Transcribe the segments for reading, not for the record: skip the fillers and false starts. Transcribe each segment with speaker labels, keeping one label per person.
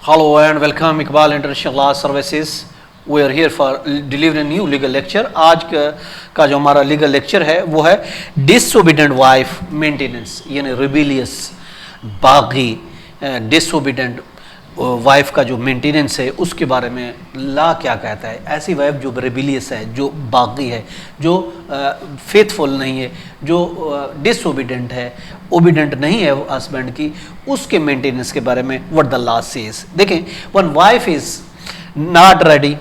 Speaker 1: Hello and welcome Iqbal International Law Services. We are here for delivering new legal lecture. आज का जो हमारा legal lecture है वो है डिसोबीडेंट वाइफ मेंटेनेंस, यानी रिबेलियस बागी डिसोबीडेंट वाइफ का जो मेंटेनेंस है उसके बारे में लॉ क्या कहता है। ऐसी वाइफ जो रिबेलियस है, जो बागी है, जो फेथफुल नहीं है, जो डिसोबीडेंट है, ओबीडेंट नहीं है हस्बैंड की, उसके मेंटेनेंस के बारे में व्हाट द लॉ सेज। देखें, one wife is not ready,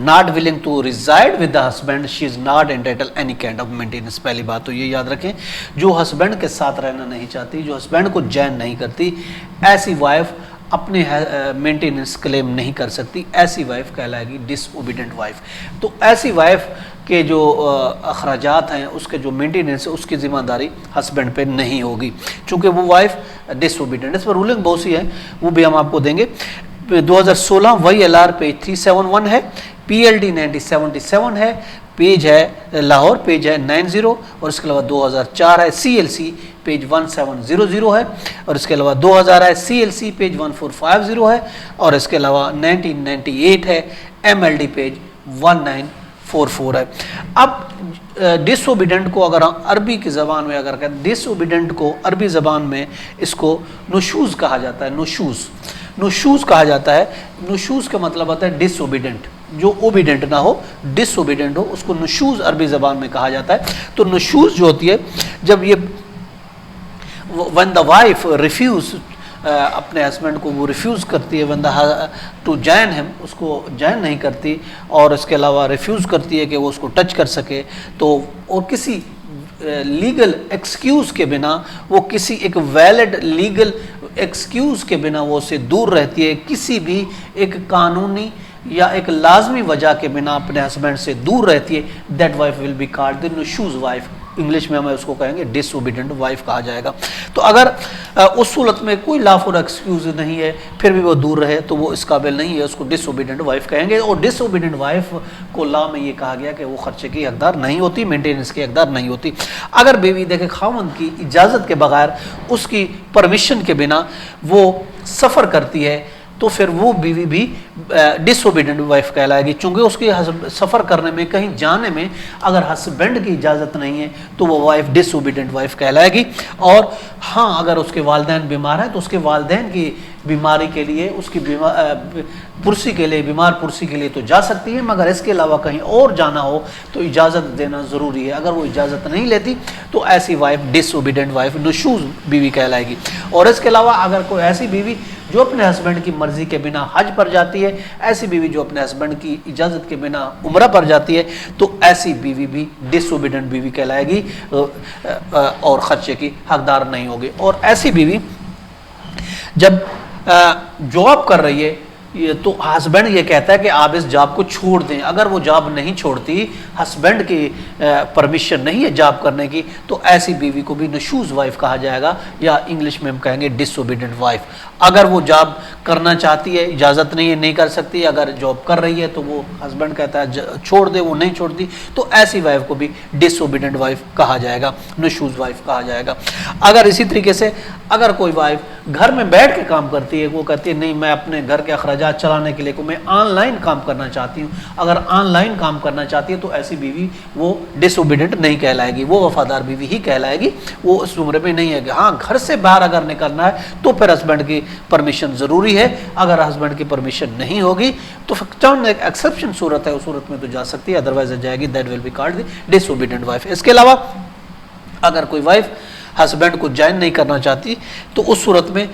Speaker 1: not willing to reside with the husband, she is not entitle any kind of maintenance. पहली बात तो ये याद रखें, जो हस्बैंड के साथ रहना नहीं चाहती, जो हस्बैंड को जैन नहीं करती, ऐसी वाइफ अपने मेंटेनेंस क्लेम नहीं कर सकती। ऐसी वाइफ कहलाएगी डिसओबीडेंट वाइफ। तो ऐसी वाइफ के जो अखराजात हैं, उसके जो मेंटेनेंस है, उसकी जिम्मेदारी हस्बैंड पे नहीं होगी, चूँकि वो वाइफ डिसओबीडेंट। इस पर रूलिंग बहुत सी है, वो भी हम आपको देंगे। 2016 YLR पेज 371 है, PLD 9077 है, पेज है लाहौर, पेज है 90, और इसके अलावा 2004 है CLC पेज 1700 है, और इसके अलावा 2000 है CLC पेज 1450 है, और इसके अलावा 1998 है MLD पेज 1944 है। अब डिसओबीडेंट को अगर अरबी की ज़बान में अगर कहते, डिसओबीडेंट को अरबी ज़बान में इसको नुशूज़ कहा जाता है। नुशूज़ कहा जाता है। नुशूज़ का मतलब होता है डिसओबीडेंट, जो ओबीडेंट ना हो, डिसओबीडेंट हो, उसको नुशूज़ अरबी ज़बान में कहा जाता है। तो नुशूज़ जो होती है, जब ये व्हेन द वाइफ रिफ्यूज़, अपने हस्बैंड को वो रिफ्यूज़ करती है, when the two join him, उसको जॉइन नहीं करती, और इसके अलावा रिफ्यूज़ करती है कि वो उसको टच कर सके, तो और किसी लीगल एक्सक्यूज़ के बिना, वो किसी एक वैलिड लीगल एक्सक्यूज़ के बिना वो उससे दूर रहती है, किसी भी एक कानूनी या एक लाजमी वजह के बिना अपने हस्बैंड से दूर रहती है, that wife will be called the नुशूज़ वाइफ। इंग्लिश में हमें उसको कहेंगे डिसओबीडेंट वाइफ कहा जाएगा। तो अगर उस सूरत में कोई लॉफुल एक्सक्यूज नहीं है, फिर भी वो दूर रहे, तो वो इस काबिल नहीं है, उसको डिसओबीडेंट वाइफ कहेंगे। और डिसओबीडेंट वाइफ को लॉ में ये कहा गया कि वो खर्चे की हकदार नहीं होती, मेंटेनेंस की हकदार नहीं होती। अगर बीवी देखे खामन की इजाज़त के बगैर, उसकी परमिशन के बिना वो सफ़र करती है, तो फिर वो बीवी भी डिसओबीडेंट वाइफ कहलाएगी, चूँकि उसकी सफ़र करने में, कहीं जाने में अगर हस्बैंड की इजाज़त नहीं है, तो वो वाइफ डिसओबीडेंट वाइफ कहलाएगी। और हाँ, अगर उसके वालिदैन बीमार हैं, तो उसके वालिदैन की बीमारी के लिए, उसकी पुरसी के लिए, बीमार पुरसी के लिए तो जा सकती है, मगर इसके अलावा कहीं और जाना हो तो इजाज़त देना ज़रूरी है। अगर वो इजाज़त नहीं लेती, तो ऐसी वाइफ डिसओबीडेंट वाइफ, नुशूज़ बीवी कहलाएगी। और इसके अलावा अगर कोई ऐसी बीवी जो अपने हस्बैंड की मर्ज़ी के बिना हज पर जाती है, ऐसी बीवी जो अपने हस्बैंड की इजाज़त के बिना उम्रा पर जाती है, तो ऐसी बीवी भी डिसओबीडेंट बीवी कहलाएगी और खर्चे की हकदार नहीं होगी। और ऐसी बीवी जब जॉब कर रही है, तो हस्बैंड ये कहता है कि आप इस जॉब को छोड़ दें, अगर वो जॉब नहीं छोड़ती, हस्बैंड की परमिशन नहीं है जॉब करने की, तो ऐसी बीवी को भी नुशूज़ वाइफ कहा जाएगा, या इंग्लिश में हम कहेंगे डिसओबीडेंट वाइफ। अगर वो जॉब करना चाहती है, इजाज़त नहीं है, नहीं कर सकती, अगर जॉब कर रही है, तो वो हस्बैंड कहता है छोड़ दे, वो नहीं छोड़ती, तो ऐसी वाइफ को भी डिसओबीडेंट वाइफ कहा जाएगा, नुशूज़ वाइफ कहा जाएगा। अगर इसी तरीके से अगर कोई वाइफ घर में बैठ के काम करती है, वो कहती है नहीं, मैं अपने घर के अखराजात चलाने के लिए को मैं ऑनलाइन काम करना चाहती हूँ, अगर ऑनलाइन काम करना चाहती है, तो ऐसी बीवी वो डिसओबीडेंट नहीं कहलाएगी, वो वफादार बीवी ही कहलाएगी। वो उस उम्र में नहीं है कि हाँ, घर से बाहर अगर निकलना है तो फिर हस्बैंड की परमिशन ज़रूरी है। अगर हस्बैंड की परमिशन नहीं होगी, तो चंद एक एक्सेप्शन सूरत है, उस सूरत में तो जा सकती है, अदरवाइज जाएगी, that will be called the disobedient wife. इसके अलावा अगर कोई वाइफ हस्बैंड को जॉइन नहीं करना चाहती, तो उस सूरत में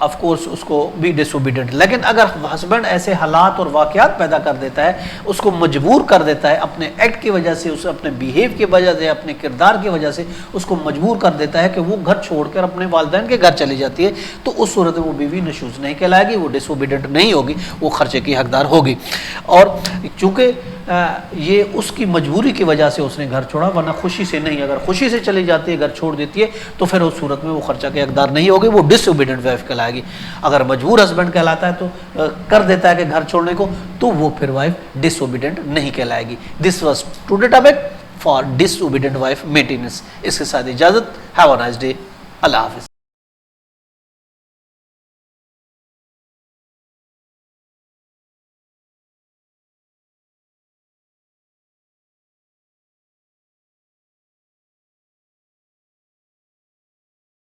Speaker 1: ऑफ कोर्स उसको भी डिसओबीडेंट। लेकिन अगर हस्बैंड ऐसे हालात और वाक़यात पैदा कर देता है, उसको मजबूर कर देता है, अपने एक्ट की वजह से, उसे अपने बिहेव की वजह से, अपने किरदार की वजह से उसको मजबूर कर देता है कि वो घर छोड़कर अपने वालिदैन के घर चली जाती है, तो उस सूरत में वो बीवी नुशूज़ नहीं कहलाएगी, वो डिसओबीडेंट नहीं होगी, वो खर्चे की हकदार होगी। और चूँकि ये उसकी मजबूरी की वजह से उसने घर छोड़ा, वरना खुशी से नहीं। अगर खुशी से चली जाती है, घर छोड़ देती है, तो फिर उस सूरत में वो खर्चा के हकदार नहीं होगी, वो डिसओबीडेंट वाइफ कहलाएगी। अगर मजबूर हस्बैंड कहलाता है, तो कर देता है कि घर छोड़ने को, तो वो फिर वाइफ डिसओबीडेंट नहीं कहलाएगी। This was today topic for disobedient wife maintenance. इसके साथ इजाज़त। Have a nice day. अल्लाह हाफिज़।